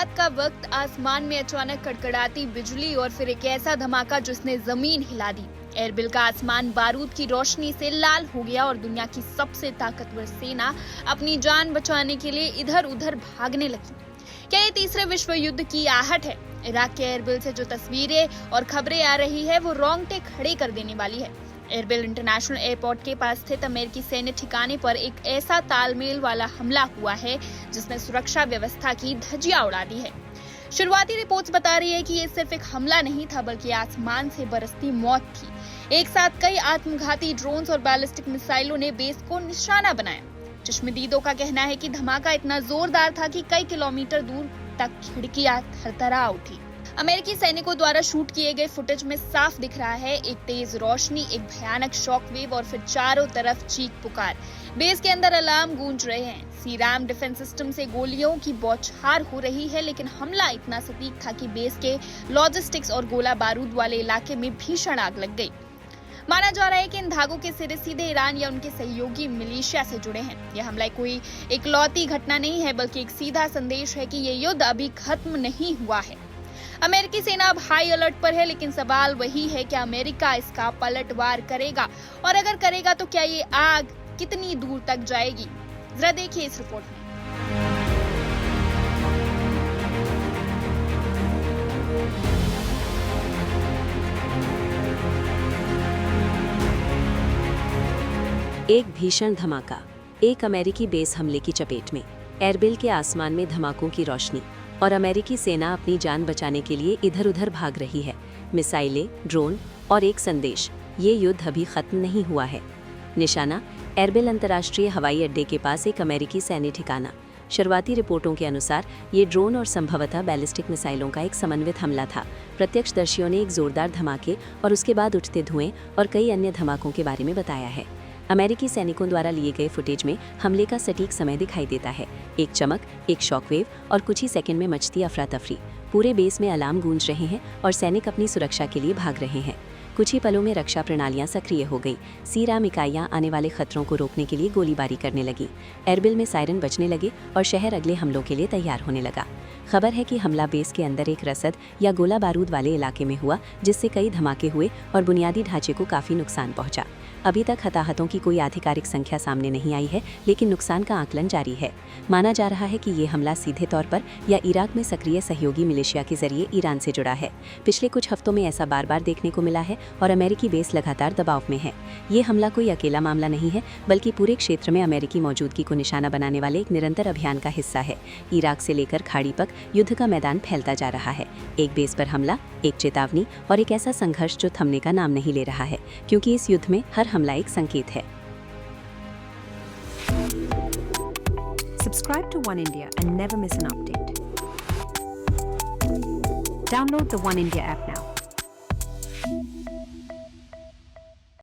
रात का वक्त आसमान में अचानक कड़कड़ाती बिजली और फिर एक ऐसा धमाका जिसने जमीन हिला दी। एरबिल का आसमान बारूद की रोशनी से लाल हो गया और दुनिया की सबसे ताकतवर सेना अपनी जान बचाने के लिए इधर उधर भागने लगी। क्या ये तीसरे विश्व युद्ध की आहट है? इराक के एरबिल से जो तस्वीरें और खबरें आ रही है वो रोंगटे खड़े कर देने वाली है। एरबिल इंटरनेशनल एयरपोर्ट के पास स्थित अमेरिकी सैन्य ठिकाने पर एक ऐसा तालमेल वाला हमला हुआ है जिसने सुरक्षा व्यवस्था की धज्जियां उड़ा दी है। शुरुआती रिपोर्ट्स बता रही है कि ये सिर्फ एक हमला नहीं था बल्कि आसमान से बरसती मौत थी। एक साथ कई आत्मघाती ड्रोन्स और बैलिस्टिक मिसाइलों ने बेस को निशाना बनाया। चश्मदीदों का कहना है कि धमाका इतना जोरदार था कि कई किलोमीटर दूर तक खिड़कियां थरथरा उठी। अमेरिकी सैनिकों द्वारा शूट किए गए फुटेज में साफ दिख रहा है एक तेज रोशनी, एक भयानक शॉकवेव और फिर चारों तरफ चीख पुकार। बेस के अंदर अलार्म गूंज रहे हैं। सीराम डिफेंस सिस्टम से गोलियों की बौछार हो रही है, लेकिन हमला इतना सटीक था कि बेस के लॉजिस्टिक्स और गोला बारूद वाले इलाके में भीषण आग लग गई। माना जा रहा है कि इन धागों के सिरे सीधे ईरान या उनके सहयोगी मिलिशिया से जुड़े हैं। यह हमला कोई इकलौती घटना नहीं है बल्कि एक सीधा संदेश है कि ये युद्ध अभी खत्म नहीं हुआ है। अमेरिकी सेना अब हाई अलर्ट पर है, लेकिन सवाल वही है कि अमेरिका इसका पलटवार करेगा, और अगर करेगा तो क्या ये आग कितनी दूर तक जाएगी? जरा देखिए इस रिपोर्ट में। एक भीषण धमाका, एक अमेरिकी बेस हमले की चपेट में। एरबिल के आसमान में धमाकों की रोशनी और अमेरिकी सेना अपनी जान बचाने के लिए इधर उधर भाग रही है। मिसाइलें, ड्रोन और एक संदेश, ये युद्ध अभी खत्म नहीं हुआ है। निशाना एरबिल अंतर्राष्ट्रीय हवाई अड्डे के पास एक अमेरिकी सैन्य ठिकाना। शुरुआती रिपोर्टों के अनुसार ये ड्रोन और संभवतः बैलिस्टिक मिसाइलों का एक समन्वित हमला था। प्रत्यक्षदर्शियों ने एक जोरदार धमाके और उसके बाद उठते धुएं और कई अन्य धमाकों के बारे में बताया है। अमेरिकी सैनिकों द्वारा लिए गए फुटेज में हमले का सटीक समय दिखाई देता है। एक चमक, एक शॉकवेव और कुछ ही सेकंड में मचती अफरा तफरी। पूरे बेस में अलार्म गूंज रहे हैं और सैनिक अपनी सुरक्षा के लिए भाग रहे हैं। कुछ ही पलों में रक्षा प्रणालियां सक्रिय हो गई। सीराम इकाइयां आने वाले खतरों को रोकने के लिए गोलीबारी करने लगी। एरबिल में सायरन बजने लगे और शहर अगले हमलों के लिए तैयार होने लगा। खबर है कि हमला बेस के अंदर एक रसद या गोला बारूद वाले इलाके में हुआ, जिससे कई धमाके हुए और बुनियादी ढांचे को काफी नुकसान पहुंचा। अभी तक हताहतों की कोई आधिकारिक संख्या सामने नहीं आई है, लेकिन नुकसान का आकलन जारी है। माना जा रहा है कि ये हमला सीधे तौर पर या इराक में सक्रिय सहयोगी मिलिशिया के जरिए ईरान से जुड़ा है। पिछले कुछ हफ्तों में ऐसा बार बार देखने को मिला है और अमेरिकी बेस लगातार दबाव में है। ये हमला कोई अकेला मामला नहीं है, बल्कि पूरे क्षेत्र में अमेरिकी मौजूदगी को निशाना बनाने वाले एक निरंतर अभियान का हिस्सा है। इराक से लेकर खाड़ी तक युद्ध का मैदान फैलता जा रहा है। एक बेस पर हमला, एक चेतावनी और एक ऐसा संघर्ष जो थमने का नाम नहीं ले रहा है, क्योंकि इस युद्ध में हर हमला एक संकेत है। Subscribe to One India and never miss an update. Download the One India app now.